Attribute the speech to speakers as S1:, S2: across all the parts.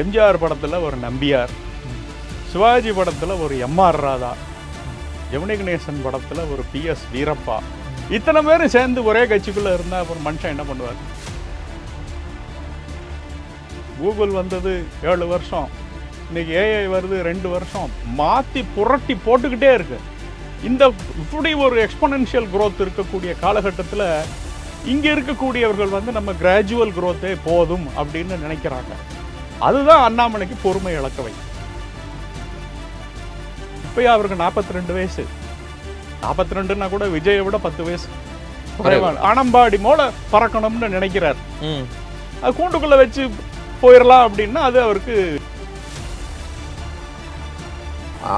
S1: எம்ஜிஆர் படத்தில் ஒரு நம்பியார், சிவாஜி படத்தில் ஒரு எம்ஆர் ராதா, ஜெமினி கணேசன் படத்தில் ஒரு பிஎஸ் வீரப்பா, இத்தனை பேரும் சேர்ந்து ஒரே கட்சிக்குள்ளே இருந்தால் அப்புறம் மனுஷன் என்ன பண்ணுவார்? கூகுள் வந்தது 7 வருஷம், இன்னைக்கு ஏஐ வருது 2 வருஷம், மாற்றி புரட்டி போட்டுக்கிட்டே இருக்கு. இந்த இப்படி ஒரு எக்ஸ்பொனென்ஷியல் growth இருக்கக்கூடிய காலகட்டத்தில் இங்கே இருக்கக்கூடியவர்கள் வந்து நம்ம கிராஜுவல் growth போதும் அப்படின்னு நினைக்கிறாங்க. அதுதான் அண்ணாமலைக்கு பொறுமை இழக்கவை. இப்போ அவருக்கு 42 வயசு, 42ன்னா கூட விஜயை விட 10 வயசு அனம்பாடி மோல பறக்கணும்னு நினைக்கிறார். அது கூண்டுக்குள்ள வச்சு போயிடலாம் அப்படின்னா அது அவருக்கு.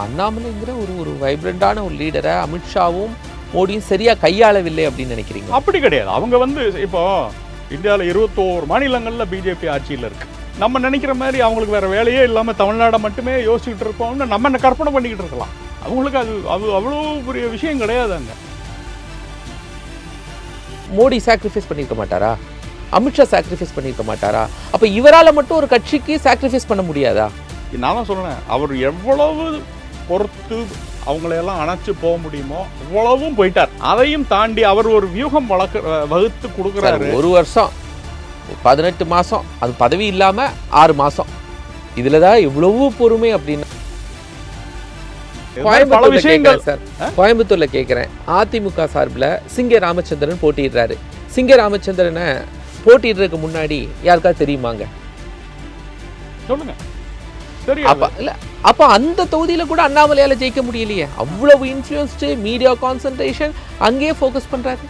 S2: அண்ணாமலைங்கிற ஒரு வைப்ரண்டான ஒரு லீடரை அமித்ஷாவும் மோடியும் சரியா கையாளவில்லை அப்படின்னு நினைக்கிறீங்க?
S1: அப்படி கிடையாது. அவங்க வந்து இப்போ இந்தியாவில் 21 மாநிலங்களில் பிஜேபி ஆட்சியில் இருக்கு. நம்ம நினைக்கிற மாதிரி அவங்களுக்கு வேற வேலையே இல்லாமல் தமிழ்நாடை மட்டுமே யோசிச்சுட்டு இருப்போம்னு நம்ம கற்பனை பண்ணிக்கிட்டு இருக்கலாம். அவங்களுக்கு அது அவ்வளோ பெரிய விஷயம் கிடையாது. அங்கே
S2: மோடி சாக்ரிஃபைஸ் பண்ணியிருக்க மாட்டாரா? அமித்ஷா சாக்ரிஃபைஸ் பண்ணியிருக்க மாட்டாரா? அப்போ இவரால் மட்டும் ஒரு கட்சிக்கு சாக்ரிஃபைஸ் பண்ண முடியாதா?
S1: நான் தான் சொல்றேன், அவர் எவ்வளவு பொறுத்து அவங்களையெல்லாம் அணைச்சு போக முடியுமோ அவ்வளவும் போயிட்டார். அதையும் தாண்டி அவர் ஒரு வியூகம் வகுத்து கொடுக்குறாரு.
S2: 1 வருஷம் 18 மாசம் அது பதவி இல்லாம 6 மாசம், இதுலதான் இவ்வளவு பொறுமை அப்படின்னு கோயம்புத்தூர்ல கேட்கிறேன். அதிமுக சார்பில் சிங்க ராமச்சந்திரன் போட்டிடுறாரு. சிங்க ராமச்சந்திரனை போட்டிடுறதுக்கு முன்னாடி யாருக்காவது தெரியுமாங்க?
S1: சொல்லுங்க.
S2: அப்ப அந்த தொகுதியில கூட அண்ணாமலையால ஜெயிக்க முடியலையே. அவ்வளவு இன்ஃப்ளூயன்ஸ்டு மீடியா கான்சென்ட்ரேஷன் அங்கேயே ஃபோக்கஸ் பண்றாரு.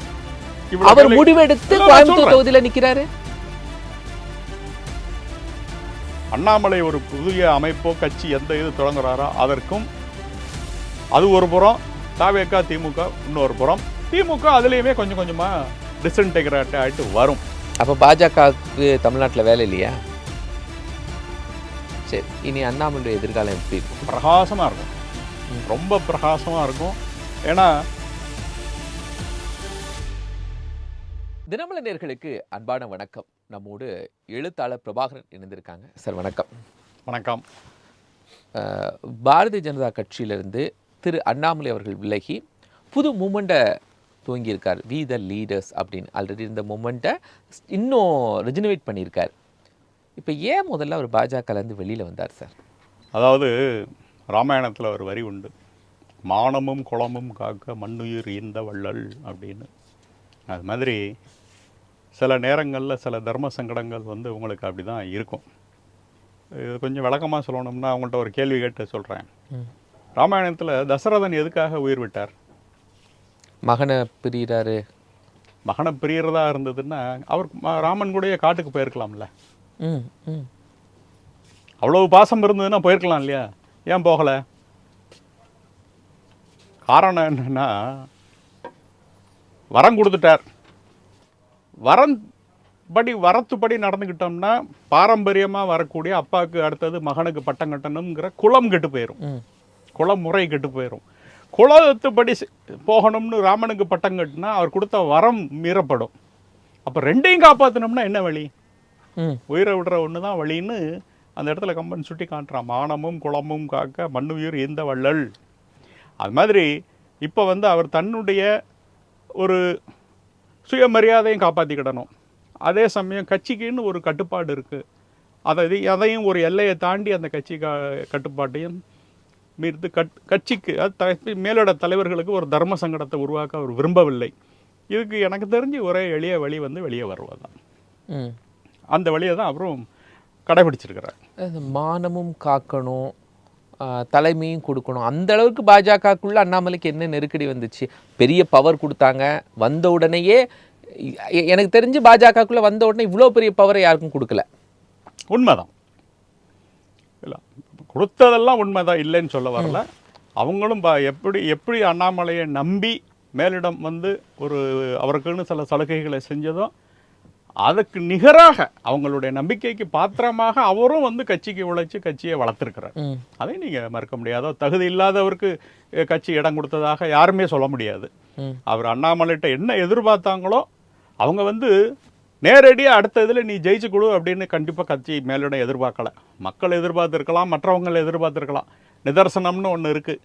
S2: அவர் முடிவெடுத்து கோயம்புத்தூர் தொகுதியில நிக்கிறாரு.
S1: அண்ணாமலை ஒரு புதிய அமைப்போ கட்சி எந்த இது தொடங்குறாரோ அதற்கும் அது ஒரு புறம், தாவேகா திமுக இன்னொரு புறம். திமுக அதுலேயுமே கொஞ்சம் கொஞ்சமா டிஸ்இன்டெகிரேட் ஆகிட்டு வரும்.
S2: அப்ப பாஜகவுக்கு தமிழ்நாட்டில் வேலை இல்லையா? சரி, இனி அண்ணாமலையுடைய எதிர்காலம் எப்படி இருக்கும்?
S1: பிரகாசமாக இருக்கும், ரொம்ப பிரகாசமாக இருக்கும். ஏன்னா
S2: தினமலர் நேயர்களுக்கு அன்பான வணக்கம். நம்மோடு எழுத்தாளர் பிரபாகரன் இணைந்திருக்காங்க. சார் வணக்கம்.
S1: வணக்கம்.
S2: பாரதிய ஜனதா கட்சியிலிருந்து திரு அண்ணாமலை அவர்கள் விலகி புது மூமெண்ட்டை துவங்கியிருக்கார், வி த லீடர்ஸ் அப்படின்னு. ஆல்ரெடி இந்த மூமெண்ட்டை இன்னும் ரெஜினவேட் பண்ணியிருக்கார். இப்போ ஏன் முதல்ல அவர் பாஜகலேருந்து வெளியில் வந்தார் சார்?
S1: அதாவது ராமாயணத்தில் ஒரு வரி உண்டு, மானமும் குளமும் காக்க மண்ணுயிர் ஈந்த வள்ளல் அப்படின்னு. அது மாதிரி சில நேரங்களில் சில தர்ம சங்கடங்கள் வந்து உங்களுக்கு அப்படி தான் இருக்கும். இது கொஞ்சம் விளக்கமாக சொல்லணும்னா அவங்கள்ட்ட ஒரு கேள்வி கேட்டு சொல்கிறேன். ராமாயணத்தில் தசரதன் எதுக்காக உயிர் விட்டார்?
S2: மகனை பிரிகிறாரு.
S1: மகனை பிரியறதா இருந்ததுன்னா அவர் ராமன் கூடயே காட்டுக்கு போயிருக்கலாம்ல. அவ்வளவு பாசம் இருந்ததுன்னா போயிருக்கலாம் இல்லையா? ஏன் போகலை? காரணம் என்னன்னா, வரம் கொடுத்துட்டார். வரத்துப்படி நடந்துக்கிட்டோம்னா பாரம்பரியமாக வரக்கூடிய அப்பாவுக்கு அடுத்தது மகனுக்கு பட்டம் கட்டணுங்கிற குலம் கெட்டு போயிடும், குலம் முறை கெட்டு போயிடும். குலத்துப்படி போகணும்னு ராமனுக்கு பட்டம் கட்டினா அவர் கொடுத்த வரம் மீறப்படும். அப்போ ரெண்டையும் காப்பாற்றணும்னா என்ன வழி? உயிரை விடுற ஒன்று தான் வழின்னு அந்த இடத்துல கம்பன் சுட்டி காட்டுறான். மானமும் குளமும் காக்க மண்ணுயிர் ஈந்த வள்ளல். அது மாதிரி இப்போ வந்து அவர் தன்னுடைய ஒரு சுயமரியாதையும் காப்பாற்றிக்கிடணும். அதே சமயம் கட்சிக்குன்னு ஒரு கட்டுப்பாடு இருக்குது. அதையும் ஒரு எல்லையை தாண்டி அந்த கட்சி கட்டுப்பாட்டையும் மீறது கட்சிக்கு மேலிட தலைவர்களுக்கு ஒரு தர்ம சங்கடத்தை உருவாக்க அவர் விரும்பவில்லை. இதுக்கு எனக்கு தெரிஞ்சு ஒரே எளிய வழி வந்து வெளியே வருவது தான். அந்த வழியை தான் அவரும் கடைபிடிச்சிருக்கிறார்.
S2: மானமும் காக்கணும், தலைமையும் கொடுக்கணும். அந்த அளவுக்கு பாஜகக்குள்ள அண்ணாமலைக்கு என்ன நெருக்கடி வந்துச்சு? பெரிய பவர் கொடுத்தாங்க, வந்த உடனேயே. எனக்கு தெரிஞ்சு பாஜகக்குள்ள வந்த உடனே இவ்வளோ பெரிய பவரை யாருக்கும் கொடுக்கல.
S1: உண்மைதான், இல்லை கொடுத்ததெல்லாம் உண்மைதான், இல்லைன்னு சொல்ல வரல. அவங்களும் எப்படி அண்ணாமலையை நம்பி மேலிடம் வந்து ஒரு அவருக்குன்னு சில சலுகைகளை செஞ்சதும் அதுக்கு நிகராக அவங்களுடைய நம்பிக்கைக்கு பாத்திரமாக அவரும் வந்து கட்சிக்கு உழைச்சி கட்சியை வளர்த்துருக்கிறார். அதை நீங்கள் மறுக்க முடியாதோ. தகுதி இல்லாதவருக்கு கட்சி இடம் கொடுத்ததாக யாருமே சொல்ல முடியாது. அவர் அண்ணாமலைகிட்ட என்ன எதிர்பார்த்தாங்களோ அவங்க வந்து நேரடியாக அடுத்த இதில் நீ ஜெயிச்சு கொடு அப்படின்னு கண்டிப்பாக கட்சி மேலிடம் எதிர்பார்க்கல. மக்கள் எதிர்பார்த்துருக்கலாம், மற்றவங்களை எதிர்பார்த்துருக்கலாம். நிதர்சனம்னு ஒன்று இருக்குது.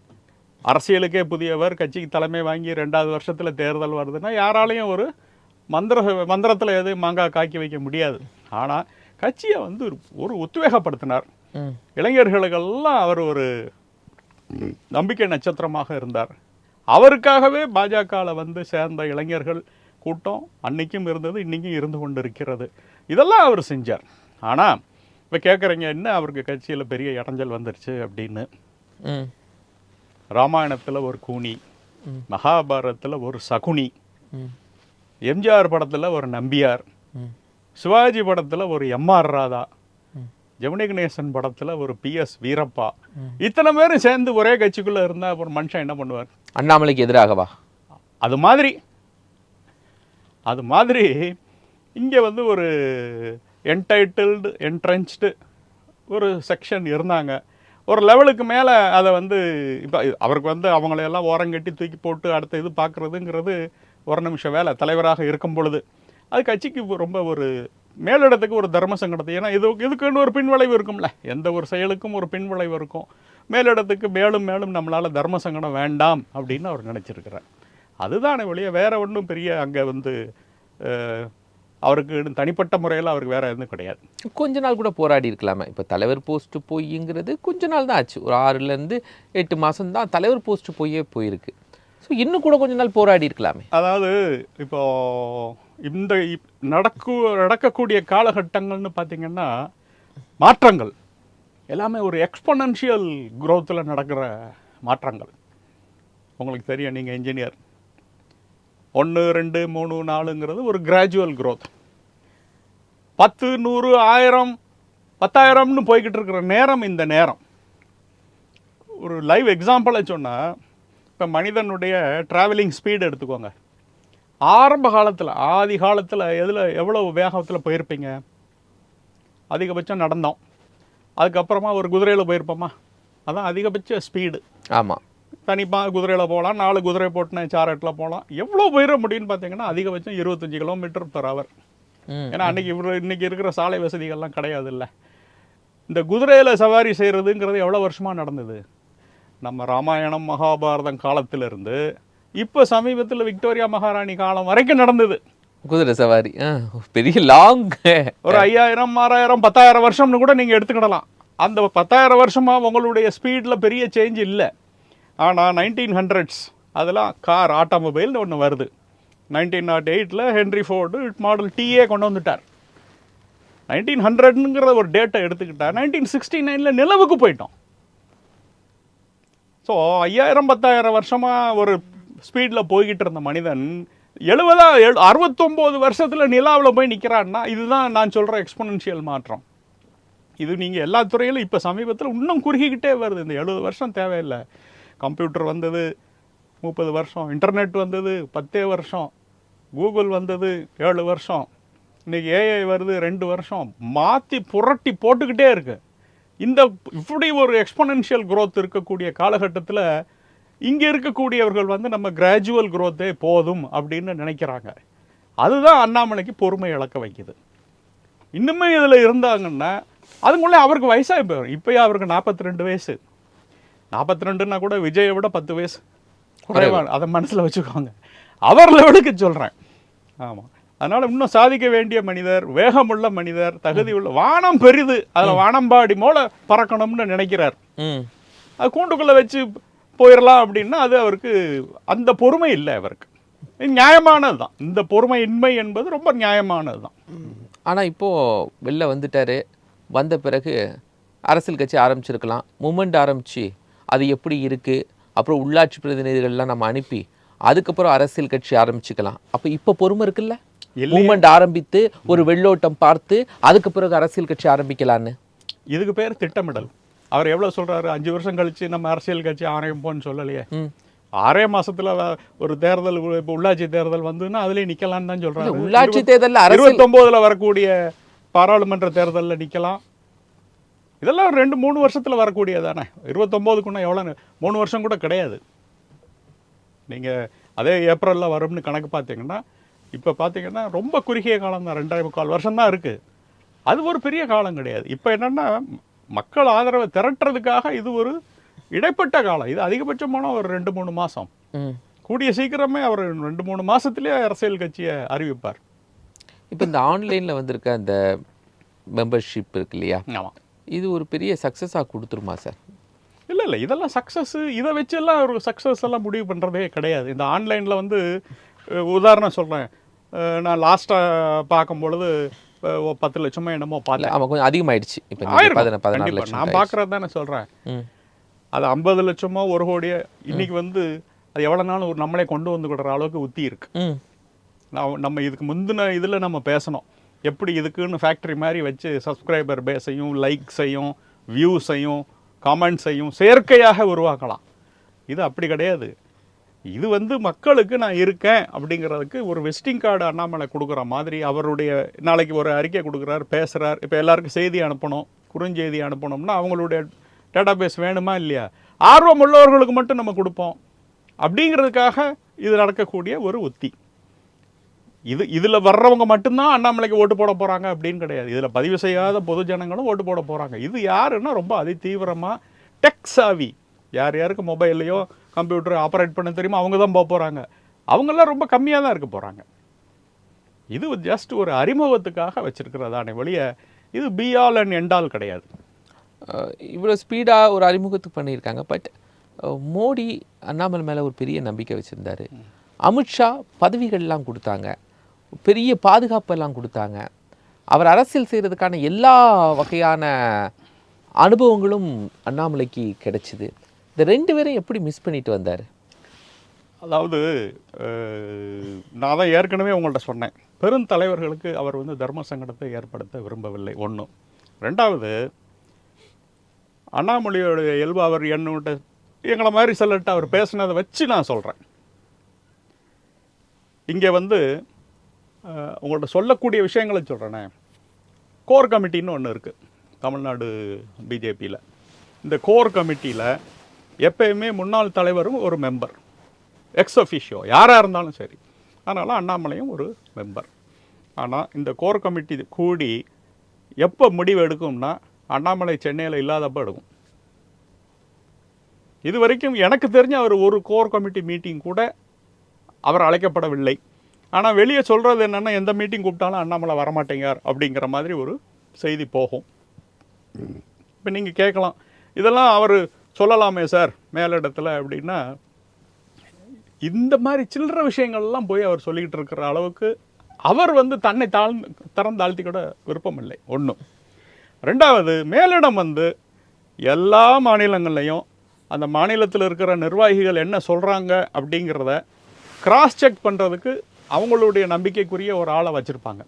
S1: அரசியலுக்கே புதியவர், கட்சிக்கு தலைமை வாங்கி 2வது வருஷத்தில் தேர்தல் வருதுன்னா யாராலையும் ஒரு மந்திரத்தில் எதுவும் மாங்காய் காக்கி வைக்க முடியாது. ஆனால் கட்சியை வந்து ஒரு உத்வேகப்படுத்தினார். இளைஞர்களுக்கெல்லாம் அவர் ஒரு நம்பிக்கை நட்சத்திரமாக இருந்தார். அவருக்காகவே பாஜகவில் வந்து சேர்ந்த இளைஞர்கள் கூட்டம் அன்னைக்கும் இருந்தது, இன்றைக்கும் இருந்து கொண்டு இருக்கிறது. இதெல்லாம் அவர் செஞ்சார். ஆனால் இப்போ கேட்குறீங்க என்ன அவருக்கு கட்சியில் பெரிய இடைஞ்சல் வந்துருச்சு அப்படின்னு. ராமாயணத்தில் ஒரு கூனி, மகாபாரதத்தில் ஒரு சகுனி, எம்ஜிஆர் படத்தில் ஒரு நம்பியார், சிவாஜி படத்தில் ஒரு எம்ஆர் ராதா, ஜெமினி கணேசன் படத்தில் ஒரு PS வீரப்பா, இத்தனை பேரும் சேர்ந்து ஒரே கட்சிக்குள்ளே இருந்தால் ஒரு மனுஷன் என்ன பண்ணுவார்?
S2: அண்ணாமலைக்கு எதிராகவா? அது மாதிரி இங்கே வந்து ஒரு என்டைட்டில்டு என்ட்ரன்ச்டு ஒரு செக்ஷன் இருந்தாங்க. ஒரு லெவலுக்கு மேலே அதை வந்து இப்போ அவருக்கு வந்து அவங்களையெல்லாம் ஓரங்கட்டி தூக்கி போட்டு அடுத்த இது பார்க்குறதுங்கிறது ஒரு நிமிஷம் வேலை. தலைவராக இருக்கும் பொழுது அது கட்சிக்கு ரொம்ப ஒரு மேலிடத்துக்கு ஒரு தர்ம சங்கடத்தை. ஏன்னா இதுக்குன்னு ஒரு பின்விளைவு இருக்கும்ல, எந்த ஒரு செயலுக்கும் ஒரு பின்விளைவு இருக்கும். மேலிடத்துக்கு மேலும் மேலும் நம்மளால் தர்ம சங்கடம் வேண்டாம் அப்படின்னு அவர் நினச்சிருக்கிறார். அதுதானே ஒழிய வேற ஒன்றும் பெரிய அங்கே வந்து அவருக்கு தனிப்பட்ட முறையில் அவருக்கு வேற எதுவும் கிடையாது. கொஞ்ச நாள் கூட போராடி இருக்கலாமே. இப்போ தலைவர் போஸ்ட்டு போய்ங்கிறது கொஞ்ச நாள் தான் ஆச்சு, ஒரு 6லேருந்து 8 மாதம் தான் தலைவர் போஸ்ட்டு போயிருக்கு. ஸோ இன்னும் கூட கொஞ்ச நாள் போராடி இருக்கலாமே.
S1: அதாவது இப்போ இந்த நடக்கக்கூடிய காலகட்டங்கள்னு பார்த்தீங்கன்னா மாற்றங்கள் எல்லாமே ஒரு எக்ஸ்பொனன்ஷியல் குரோத்தில் நடக்கிற மாற்றங்கள். உங்களுக்கு தெரியும், நீங்கள் இன்ஜினியர், 1 2 3 4ங்கிறது ஒரு கிராஜுவல் க்ரோத். 10 100 1000 10,000ன்னு போய்கிட்டு இருக்கிற நேரம் இந்த நேரம். ஒரு லைவ் எக்ஸாம்பிளை சொன்னால், இப்போ மனிதனுடைய ட்ராவலிங் ஸ்பீடு எடுத்துக்கோங்க. ஆரம்ப காலத்தில் ஆதி காலத்தில் எவ்வளோ வேகத்தில் போயிருப்பீங்க? அதிகபட்சம் நடந்தோம். அதுக்கப்புறமா ஒரு குதிரையில் போயிருப்போமா? அதான் அதிகபட்ச ஸ்பீடு.
S2: ஆமாம்,
S1: தனிப்பாக குதிரையில் போகலாம், 4 குதிரை போட்டுனா சாரட்டில் போகலாம். எவ்வளோ போயிட முடியும்னு பார்த்தீங்கன்னா அதிகபட்சம் 25 km/h. ஏன்னா இன்னைக்கு இருக்கிற சாலை வசதிகள்லாம் கிடையாது இல்லை. இந்த குதிரையில் சவாரி செய்கிறதுங்கிறது எவ்வளோ வருஷமாக நடந்தது? நம்ம ராமாயணம் மகாபாரதம் காலத்திலிருந்து இப்போ சமீபத்தில் விக்டோரியா மகாராணி காலம் வரைக்கும் நடந்தது
S2: குதிரை சவாரி. பெரிய லாங்,
S1: ஒரு 5000 6000 10,000 வருஷம்னு கூட நீங்கள் எடுத்துக்கிடலாம். அந்த 10,000 வருஷமாக உங்களுடைய ஸ்பீடில் பெரிய சேஞ்ச் இல்லை. ஆனால் 1900s அதெல்லாம் கார் ஆட்டோமொபைல்னு ஒன்று வருது. 1908 ஹென்ரி ஃபோர்டு மாடல் டிஏ கொண்டு வந்துட்டார். 1900ங்கிற ஒரு டேட்டை எடுத்துக்கிட்டார். 1969 நிலவுக்கு போயிட்டோம். ஸோ 5000 10,000 வருஷமாக ஒரு ஸ்பீடில் போய்கிட்டு இருந்த மனிதன் 69 வருஷத்தில் நிலாவில் போய் நிற்கிறான்னா இதுதான் நான் சொல்கிற எக்ஸ்பொனன்ஷியல் மாற்றம். இது நீங்கள் எல்லா துறையிலும் இப்போ சமீபத்தில் இன்னும் குறுகிக்கிட்டே வருது. இந்த 70 வருஷம் தேவையில்லை. கம்ப்யூட்டர் வந்தது 30 வருஷம், இன்டர்நெட் வந்தது 10 வருஷம், கூகுள் வந்தது 7 வருஷம், இன்றைக்கி ஏஐ வருது 2 வருஷம், மாற்றி புரட்டி போட்டுக்கிட்டே இருக்கு. இந்த இப்படி ஒரு எக்ஸ்பொனன்ஷியல் க்ரோத் இருக்கக்கூடிய காலகட்டத்தில் இங்கே இருக்கக்கூடியவர்கள் வந்து நம்ம கிராஜுவல் க்ரோத்தே போதும் அப்படின்னு நினைக்கிறாங்க. அதுதான் அண்ணாமலைக்கு பொறுமை இழக்க வைக்குது. இன்னுமே இதில் இருந்தாங்கன்னா அதுக்குள்ளே அவருக்கு வயசாகி போயிடும். இப்போயே அவருக்கு 42 வயசு. 42ன்னா கூட விஜயை விட 10 வயசு குறைவான, அதை மனசில் வச்சுக்கோங்க. அவர் லெவலுக்கு சொல்கிறேன். ஆமாம், அதனால் இன்னும் சாதிக்க வேண்டிய மனிதர், வேகமுள்ள மனிதர், தகுதி உள்ள, வானம் பெரிது, அதில் வானம்பாடி மூல பறக்கணும்னு நினைக்கிறார். அது கூண்டுக்குள்ளே வச்சு போயிடலாம் அப்படின்னா அது அவருக்கு அந்த பொறுமை இல்லை. அவருக்கு நியாயமானது தான். இந்த பொறுமையின்மை என்பது ரொம்ப நியாயமானது தான்.
S2: ஆனால் இப்போது வெளில வந்துட்டார். வந்த பிறகு அரசியல் கட்சி ஆரம்பிச்சிருக்கலாம், மூமெண்ட் ஆரம்பித்து அது எப்படி இருக்குது, அப்புறம் உள்ளாட்சி பிரதிநிதிகள்லாம் நம்ம அனுப்பி அதுக்கப்புறம் அரசியல் கட்சி ஆரம்பிச்சுக்கலாம். அப்போ இப்போ பொறுமை இருக்குல்ல, மூமெண்ட் ஆரம்பித்து ஒரு வெள்ளோட்டம் பார்த்து அதுக்கு பிறகு அரசியல் கட்சி ஆரம்பிக்கலான்னு.
S1: இதுக்கு பேர் திட்டமிடல். அவர் எவ்வளோ சொல்கிறாரு, 5 வருஷம் கழித்து நம்ம அரசியல் கட்சி ஆரம்பிப்போன்னு சொல்லலையே. 6 மாசத்துல ஒரு தேர்தல், இப்போ உள்ளாட்சி தேர்தல் வந்துன்னா அதுலேயே நிற்கலான்னு தான் சொல்கிறாரு.
S2: உள்ளாட்சி தேர்தலில்
S1: 29 வரக்கூடிய பாராளுமன்ற தேர்தலில் நிற்கலாம். இதெல்லாம் ஒரு 2-3 வருஷத்தில் வரக்கூடியதானே. 29க்குன்னா எவ்வளோ, 3 வருஷம் கூட கிடையாது. நீங்கள் அதே ஏப்ரலில் வரும்னு கணக்கு பார்த்தீங்கன்னா இப்போ பார்த்தீங்கன்னா ரொம்ப குறுகிய காலம் தான், 2.25 வருஷம் தான் இருக்குது. அது ஒரு பெரிய காலம் கிடையாது. இப்போ என்னென்னா மக்கள் ஆதரவை திரட்டுறதுக்காக இது ஒரு இடைப்பட்ட காலம். இது அதிகபட்சமான ஒரு 2-3 மாதம். கூடிய சீக்கிரமே அவர் 2-3 மாதத்துலேயே அரசியல் கட்சியை அறிவிப்பார்.
S2: இப்போ இந்த ஆன்லைனில் வந்திருக்க அந்த மெம்பர்ஷிப் இருக்கு இல்லையா,
S1: ஆமாம்,
S2: இது ஒரு பெரிய சக்ஸஸாக கொடுத்துருமா சார்?
S1: இல்லை இதெல்லாம் சக்ஸஸ்ஸு, இதை வச்செல்லாம் ஒரு சக்ஸஸ் எல்லாம் முடிவு பண்ணுறதே கிடையாது. இந்த ஆன்லைனில் வந்து உதாரணம் சொல்கிறேன், நான் லாஸ்ட்டாக பார்க்கும் பொழுது 10 லட்சமோ என்னமோ பார்த்தேன்.
S2: ஆமாம், கொஞ்சம் அதிகமாகிடுச்சு. இப்போ 14 லட்சம்
S1: நான் பார்க்குறது தானே சொல்கிறேன். அது 50 லட்சமோ 1 கோடியோ இன்னைக்கு வந்து அது எவ்வளோ நாளும் ஒரு நம்மளே கொண்டு வந்து கொடுக்குற அளவுக்கு உத்தி இருக்கு. நம்ம இதுக்கு முந்தின இதில் நம்ம பேசணும், எப்படி இதுக்குன்னு ஃபேக்ட்ரி மாதிரி வச்சு சப்ஸ்கிரைபர் பேஸையும் லைக்ஸையும் வியூஸையும் காமெண்ட்ஸையும் செயற்கையாக உருவாக்கலாம். இது அப்படி கிடையாது. இது வந்து மக்களுக்கு நான் இருக்கேன் அப்படிங்கிறதுக்கு ஒரு விசிட்டிங் கார்டு அண்ணாமலை கொடுக்குற மாதிரி, அவருடைய நாளைக்கு ஒரு அறிக்கை கொடுக்குறார், பேசுகிறார். இப்போ எல்லாருக்கும் செய்தி அனுப்பணும், குறுஞ்செய்தி அனுப்பணும்னா அவங்களுடைய டேட்டா பேஸ் வேணுமா இல்லையா? ஆர்வம் உள்ளவர்களுக்கு மட்டும் நம்ம கொடுப்போம் அப்படிங்கிறதுக்காக இது நடக்கக்கூடிய ஒரு உத்தி. இதில் வர்றவங்க மட்டும்தான் அண்ணாமலைக்கு ஓட்டு போட போகிறாங்க அப்படின்னு கிடையாது. இதில் பதிவு செய்யாத பொது ஜனங்களும் ஓட்டு போட போகிறாங்க. இது யாருன்னா ரொம்ப அதிதீவிரமாக டெக் சாவி, யார் யாருக்கு மொபைல்லையோ கம்ப்யூட்டர் ஆப்ரேட் பண்ண தெரியுமோ அவங்க தான் போக போகிறாங்க. அவங்கெல்லாம் ரொம்ப கம்மியாக தான் இருக்க போகிறாங்க. இது ஜஸ்ட் ஒரு அறிமுகத்துக்காக வச்சுருக்கிறதானே வெளியே இது B all and end all கிடையாது.
S2: இவ்வளோ ஸ்பீடாக ஒரு அறிமுகத்துக்கு பண்ணியிருக்காங்க. பட் மோடி அண்ணாமலை மேலே ஒரு பெரிய நம்பிக்கை வச்சுருந்தாரு. அமித்ஷா பதவிகள்லாம் கொடுத்தாங்க, பெரிய பாதுகாப்பெல்லாம் கொடுத்தாங்க. அவர் அரசியல் செய்கிறதுக்கான எல்லா வகையான அனுபவங்களும் அண்ணாமலைக்கு கிடைச்சிது. இந்த 2 பேரையும் எப்படி மிஸ் பண்ணிட்டு வந்தார்?
S1: அதாவது நான் தான் ஏற்கனவே உங்கள்கிட்ட சொன்னேன், பெருந்தலைவர்களுக்கு அவர் வந்து தர்ம சங்கடத்தை ஏற்படுத்த விரும்பவில்லை. 1. 2வது, அண்ணாமலையோடைய இயல்பு, அவர் என்னோட எங்களை மாதிரி சொல்லட்டு அவர் பேசுனதை வச்சு நான் சொல்கிறேன். இங்கே வந்து உங்கள்கிட்ட சொல்லக்கூடிய விஷயங்களை சொல்கிறேனே, கோர் கமிட்டின்னு ஒன்று இருக்குது தமிழ்நாடு பிஜேபியில். இந்த கோர் கமிட்டியில் எப்பயுமே முன்னாள் தலைவரும் ஒரு மெம்பர், எக்ஸ் அஃபிஷியோ யாராக இருந்தாலும் சரி. அதனால் அண்ணாமலையும் ஒரு மெம்பர். ஆனால் இந்த கோர் கமிட்டி கூடி எப்போ முடிவு எடுக்கும்னா அண்ணாமலை சென்னையில் இல்லாதப்போ எடுக்கும். இது வரைக்கும் எனக்கு தெரிஞ்ச அவர் ஒரு கோர் கமிட்டி மீட்டிங் கூட அவர் அழைக்கப்படவில்லை. ஆனால் வெளியே சொல்கிறது என்னென்னா, எந்த மீட்டிங் கூப்பிட்டாலும் அண்ணாமலை வரமாட்டேங்கார் அப்படிங்கிற மாதிரி ஒரு செய்தி போகும். இப்போ நீங்கள் கேட்கலாம், இதெல்லாம் அவர் சொல்லலாமே சார் மேலிடத்தில் அப்படின்னா, இந்த மாதிரி சில்லற விஷயங்கள்லாம் போய் அவர் சொல்லிக்கிட்டு இருக்கிற அளவுக்கு அவர் வந்து தன்னை தரம் தாழ்த்தி கூட விருப்பம் இல்லை. 1. 2வது, மேலிடம் வந்து எல்லா மாநிலங்கள்லையும் அந்த மாநிலத்தில் இருக்கிற நிர்வாகிகள் என்ன சொல்கிறாங்க அப்படிங்கிறத கிராஸ் செக் பண்ணுறதுக்கு அவங்களுடைய நம்பிக்கைக்குரிய ஒரு ஆளை வச்சுருப்பாங்க.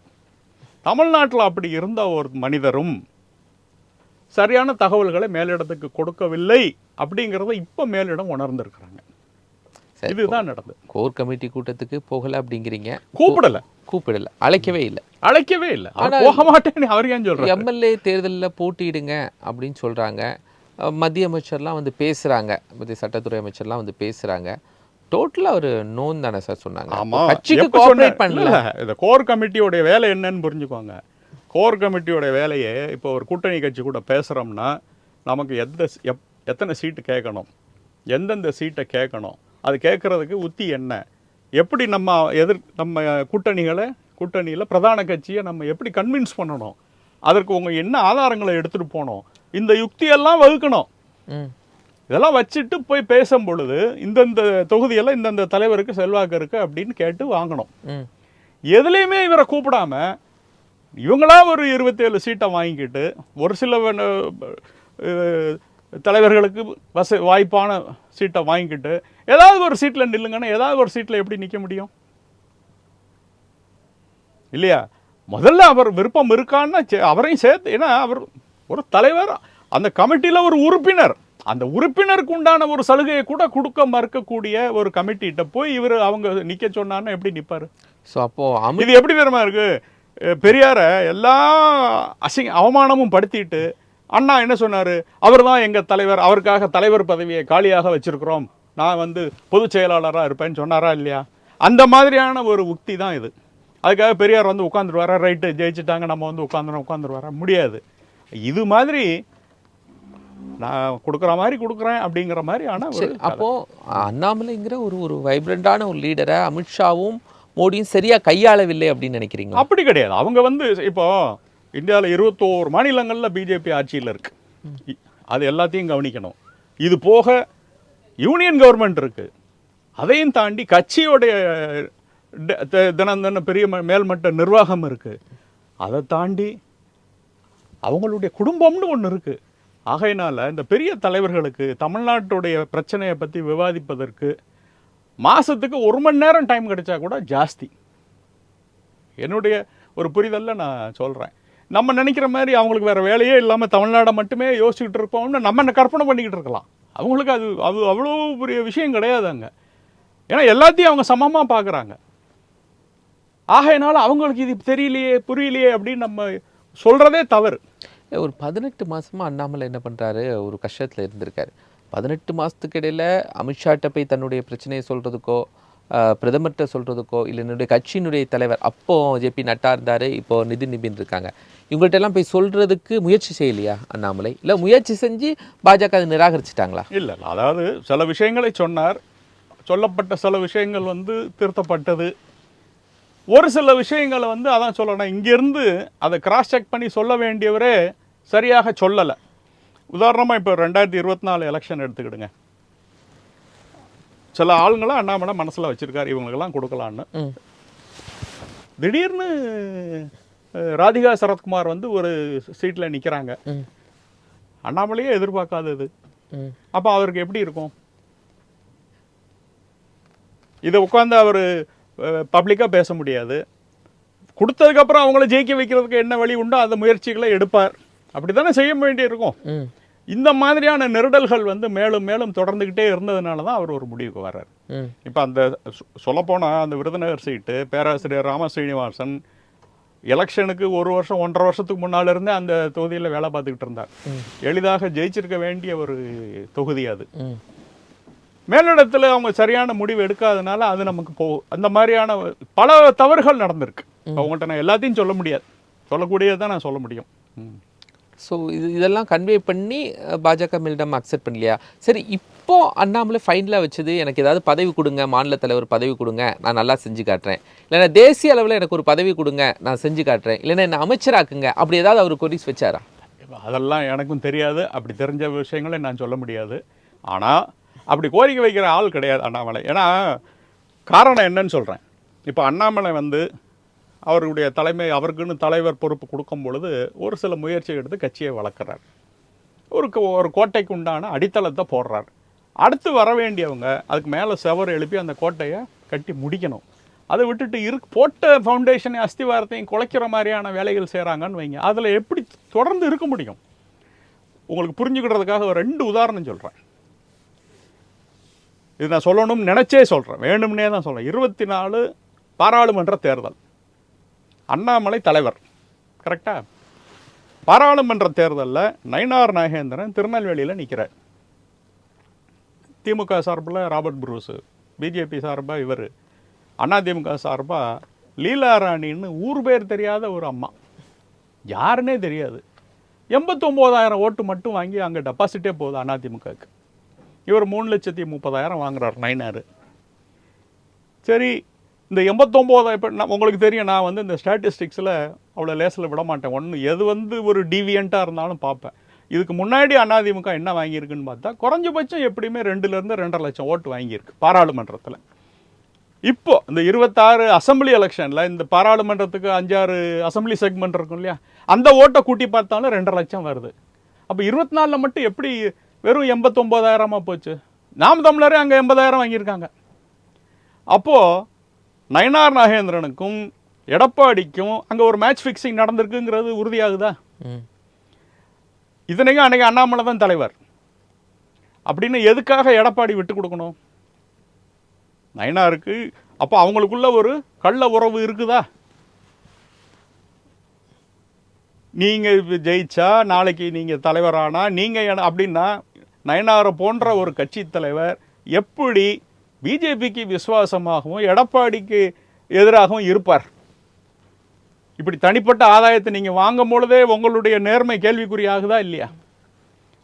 S1: தமிழ்நாட்டில் அப்படி இருந்த ஒரு மனிதரும் சரியான தகவல்களை மேலிடத்துக்கு கொடுக்கவில்லை அப்படிங்கிறத இப்போ மேலிடம் உணர்ந்துருக்குறாங்க. இதுதான் நடந்தது.
S2: கோர் கமிட்டி கூட்டத்துக்கு போகலை அப்படிங்கிறீங்க. கூப்பிடலை, அழைக்கவே இல்லை. ஆனால்
S1: போக மாட்டேன்னு அவர் ஏன் சொல்கிறார்?
S2: எம்எல்ஏ தேர்தலில் போட்டியிடுங்க அப்படின்னு சொல்கிறாங்க. மத்திய அமைச்சர்லாம் வந்து பேசுகிறாங்க, மத்திய சட்டத்துறை அமைச்சர்லாம் வந்து பேசுகிறாங்க. டோட்டலாக அவர் நோன் தானே சார் சொன்னாங்க. கட்சிக்கு கோஆபரேட் பண்ணல.
S1: இந்த கோர் கமிட்டியோடைய வேலை என்னன்னு புரிஞ்சுக்கோங்க. கோர் கமிட்டியோடைய வேலையே, இப்போ ஒரு கூட்டணி கட்சி கூட பேசுகிறோம்னா நமக்கு எத்தனை சீட்டு கேட்கணும், எந்தெந்த சீட்டை கேட்கணும், அது கேட்குறதுக்கு உத்தி என்ன, எப்படி நம்ம கூட்டணியில் பிரதான கட்சியை நம்ம எப்படி கன்வின்ஸ் பண்ணணும், அதற்கு உங்கள் என்ன ஆதாரங்களை எடுத்துகிட்டு போகணும், இந்த யுக்தியெல்லாம் வகுக்கணும். இதெல்லாம் வச்சுட்டு போய் பேசும் பொழுது இந்தந்த தொகுதியெல்லாம் இந்தந்த தலைவருக்கு செல்வாக்கு இருக்கு அப்படின்னு கேட்டு வாங்கணும். எதுலேயுமே இவரை கூப்பிடாம இவங்களா ஒரு 27 சீட்டை வாங்கிக்கிட்டு ஒரு சில தலைவர்களுக்கு வாய்ப்பான சீட்டை வாங்கிக்கிட்டு ஏதாவது ஒரு சீட்டில் நில்லுங்கன்னா ஏதாவது ஒரு சீட்டில் எப்படி நிற்க முடியும் இல்லையா? முதல்ல அவர் விருப்பம் இருக்கான்னா அவரையும் சேர்த்து, ஏன்னா அவர் ஒரு தலைவர், அந்த கமிட்டியில் ஒரு உறுப்பினர், அந்த உறுப்பினருக்கு உண்டான ஒரு சலுகையை கூட கொடுக்க மறுக்கக்கூடிய ஒரு கமிட்டிகிட்ட போய் இவர் அவங்க நிற்க சொன்னான்னு எப்படி நிற்பார்?
S2: ஸோ அப்போது
S1: இது எப்படி தெரியுமா இருக்கு? பெரியாரை எல்லா அவமானமும் படுத்திட்டு அண்ணா என்ன சொன்னார், அவர் தான் எங்கள் தலைவர், அவருக்காக தலைவர் பதவியை காலியாக வச்சிருக்கிறோம், நான் வந்து பொதுச் செயலாளராக இருப்பேன்னு சொன்னாரா இல்லையா? அந்த மாதிரியான ஒரு உக்தி தான் இது. அதுக்காக பெரியார் வந்து உட்காந்துருவாரா, ரைட்டு ஜெயிச்சுட்டாங்க நம்ம வந்து உட்காந்துருவாரா? முடியாது. இது மாதிரி நான் கொடுக்குற மாதிரி கொடுக்குறேன் அப்படிங்கிற மாதிரி. ஆனால்
S2: சரி, அப்போ அண்ணாமலைங்கிற ஒரு ஒரு வைப்ரண்டான ஒரு லீடரை அமித்ஷாவும் மோடியும் சரியா கையாளவில்லை அப்படின்னு நினைக்கிறீங்க?
S1: அப்படி கிடையாது. அவங்க வந்து இப்போ இந்தியாவில் 21 மாநிலங்களில் பிஜேபி ஆட்சியில் இருக்கு. அது எல்லாத்தையும் கவனிக்கணும். இது போக யூனியன் கவர்மெண்ட் இருக்கு. அதையும் தாண்டி கட்சியோடைய தினம் பெரிய மேல்மட்ட நிர்வாகம் இருக்கு. அதை தாண்டி அவங்களுடைய குடும்பம்னு ஒன்று இருக்கு. ஆகையினால இந்த பெரிய தலைவர்களுக்கு தமிழ்நாட்டுடைய பிரச்சனையை பற்றி விவாதிப்பதற்கு மாதத்துக்கு 1 மணி நேரம் டைம் கிடைச்சா கூட ஜாஸ்தி. என்னுடைய ஒரு புரிதலில் நான் சொல்கிறேன். நம்ம நினைக்கிற மாதிரி அவங்களுக்கு வேறு வேலையே இல்லாமல் தமிழ்நாடை மட்டுமே யோசிச்சுக்கிட்டு இருப்போம்னு நம்ம கற்பனை பண்ணிக்கிட்டு இருக்கலாம். அவங்களுக்கு அது அவ்வளோ பெரிய விஷயம் கிடையாது அங்கே. ஏன்னா எல்லாத்தையும் அவங்க சமமாக பார்க்குறாங்க. ஆகையினால அவங்களுக்கு இது தெரியலையே புரியலையே அப்படின்னு நம்ம சொல்கிறதே தவறு.
S2: ஒரு 18 மாதமாக அண்ணாமலை என்ன பண்ணுறாரு, ஒரு கஷ்டத்தில் இருந்திருக்காரு. 18 மாதத்துக்கு இடையில் அமித்ஷாட்ட போய் தன்னுடைய பிரச்சனையை சொல்கிறதுக்கோ, பிரதமர்கிட்ட சொல்கிறதுக்கோ, இல்லை என்னுடைய கட்சியினுடைய தலைவர் அப்போ ஜேபி நட்டா இருந்தார், இப்போது நிதின் நிபின் இருக்காங்க, இவங்கள்ட்ட எல்லாம் போய் சொல்கிறதுக்கு முயற்சி செய்யலையா அண்ணாமலை? இல்லை முயற்சி செஞ்சு பாஜக அதை நிராகரிச்சிட்டாங்களா?
S1: இல்லை, அதாவது சில விஷயங்களை சொன்னார். சொல்லப்பட்ட சில விஷயங்கள் வந்து திருத்தப்பட்டது. ஒரு சில விஷயங்களை வந்து அதான் சொல்லணும், இங்கேருந்து அதை கிராஸ் செக் பண்ணி சொல்ல வேண்டியவரே சரியாக சொல்லலை. உதாரணமாக இப்போ 2024 எலெக்ஷன் எடுத்துக்கிடுங்க. சில ஆளுங்களும் அண்ணாமலை மனசில் வச்சுருக்காரு இவங்களுக்கெல்லாம் கொடுக்கலான்னு. திடீர்னு ராதிகா சரத்குமார் வந்து ஒரு சீட்டில் நிற்கிறாங்க. அண்ணாமலையே எதிர்பார்க்காதது. அப்போ அவருக்கு எப்படி இருக்கும்? இதை உட்காந்து அவர் பப்ளிக்காக பேச முடியாது. கொடுத்ததுக்கப்புறம் அவங்கள ஜெயிக்க வைக்கிறதுக்கு என்ன வழி உண்டோ அந்த முயற்சிகளை எடுப்பார். அப்படி தானே செய்ய வேண்டியிருக்கும். இந்த மாதிரியான நெருடல்கள் வந்து மேலும் மேலும் தொடர்ந்துக்கிட்டே இருந்ததுனால தான் அவர் ஒரு முடிவுக்கு வர்றார். இப்போ அந்த சொல்லப்போனால் அந்த விருதுநகர் சீட்டு பேராசிரியர் ராம ஸ்ரீனிவாசன் எலெக்ஷனுக்கு 1 வருஷம் 1.5 வருஷத்துக்கு முன்னால் இருந்தே அந்த தொகுதியில் வேலை பார்த்துக்கிட்டு இருந்தார். எளிதாக ஜெயிச்சிருக்க வேண்டிய ஒரு தொகுதி அது. மேலிடத்தில் அவங்க சரியான முடிவு எடுக்காதனால அது நமக்கு அந்த மாதிரியான பல தவறுகள் நடந்திருக்கு. அவங்கள்ட்ட நான் எல்லாத்தையும் சொல்ல முடியாது, சொல்லக்கூடியதான் நான் சொல்ல முடியும்.
S2: ஸோ இதெல்லாம் கன்வே பண்ணி பாஜக மேலிடம் அக்செப்ட் பண்ணலையா? சரி, இப்போ அண்ணாமலை ஃபைனலாக வச்சது, எனக்கு ஏதாவது பதவி கொடுங்க, மாநில தலைவர் பதவி கொடுங்க, நான் நல்லா செஞ்சு காட்டுறேன், இல்லைன்னா தேசிய அளவில் எனக்கு ஒரு பதவி கொடுங்க, நான் செஞ்சு காட்டுறேன், இல்லைன்னா என்ன அமைச்சராக்குங்க, அப்படி ஏதாவது அவர் கொரிஸ் வச்சாரா?
S1: அதெல்லாம் எனக்கும் தெரியாது. அப்படி தெரிஞ்ச விஷயங்களை நான் சொல்ல முடியாது. ஆனால் அப்படி கோரிக்கை வைக்கிற ஆள் கிடையாது அண்ணாமலை. ஏன்னா காரணம் என்னன்னு சொல்கிறேன். இப்போ அண்ணாமலை வந்து அவருடைய அவருக்குன்னு தலைவர் பொறுப்பு கொடுக்கும் பொழுது ஒரு சில முயற்சி எடுத்து கட்சியை வளர்க்குறார். ஒரு கோட்டைக்கு உண்டான அடித்தளத்தை போடுறார். அடுத்து வர வேண்டியவங்க அதுக்கு மேலே செவர் எழுப்பி அந்த கோட்டையை கட்டி முடிக்கணும். அதை விட்டுட்டு போட்ட ஃபவுண்டேஷனை அஸ்திவாரத்தையும் குலைக்கிற மாதிரியான வேலைகள் செய்கிறாங்கன்னு வைங்க. அதில் எப்படி தொடர்ந்து இருக்க முடியும்? உங்களுக்கு புரிஞ்சுக்கிறதுக்காக ஒரு 2 உதாரணம் சொல்கிறேன். இது நான் சொல்லணும்னு நினச்சே சொல்கிறேன், வேணும்னே தான் சொல்கிறேன். 24 பாராளுமன்ற தேர்தல், அண்ணாமலை தலைவர், கரெக்டா? பாராளுமன்ற தேர்தலில் நயினார் நாகேந்திரன் திருநெல்வேலியில் நிற்கிறார். திமுக சார்பில் ராபர்ட் புரூஸு, பிஜேபி சார்பாக இவர், அதிமுக சார்பாக லீலா ராணின்னு ஊர் பேர் தெரியாத ஒரு அம்மா, யாருன்னே தெரியாது. 89,000 ஓட்டு மட்டும் வாங்கி அங்கே டெபாசிட்டே போகுது அதிமுகவுக்கு. இவர் 3,30,000 வாங்குறார் நயினார். சரி, இந்த 89 இப்போ உங்களுக்கு தெரியும், நான் வந்து இந்த ஸ்டாட்டிஸ்டிக்ஸில் அவ்வளோ லேசில் விட மாட்டேன். எது வந்து ஒரு டிவியண்ட்டாக இருந்தாலும் பார்ப்பேன். இதுக்கு முன்னாடி அதிமுக என்ன வாங்கியிருக்குன்னு பார்த்தா குறைஞ்சபட்சம் எப்படியுமே 2-2.5 லட்சம் ஓட்டு வாங்கியிருக்கு பாராளுமன்றத்தில். இப்போ இந்த 26 அசம்பிளி எலெக்ஷனில் இந்த பாராளுமன்றத்துக்கு 5-6 அசம்பிளி செக்மெண்ட் இருக்கும் இல்லையா, அந்த ஓட்டை கூட்டி பார்த்தாலும் 2.5 லட்சம் வருது. அப்போ 24 மட்டும் எப்படி வெறும் 89,000 போச்சு? நாம் தமிழரே அங்கே 80,000 வாங்கியிருக்காங்க. அப்போது நயினார் நாகேந்திரனுக்கும் எடப்பாடிக்கும் அங்கே ஒரு மேட்ச் ஃபிக்ஸிங் நடந்திருக்குங்கிறது உறுதியாகுதா? இதனைக்கும் அன்றைக்கி அண்ணாமலை தான் தலைவர் அப்படின்னு எதுக்காக எடப்பாடி விட்டு கொடுக்கணும் நயினாருக்கு? அப்போ அவங்களுக்குள்ள ஒரு கள்ள உறவு இருக்குதா? நீங்கள் ஜெயிச்சா நாளைக்கு நீங்கள் தலைவரானா நீங்கள் அப்படின்னா நயினாரை போன்ற ஒரு கட்சி தலைவர் எப்படி பிஜேபிக்கு விசுவாசமாகவும் எடப்பாடிக்கு எதிராகவும் இருப்பார்? இப்படி தனிப்பட்ட ஆதாயத்தை நீங்கள் வாங்கும் பொழுதே உங்களுடைய நேர்மை கேள்விக்குறியாகுதா இல்லையா?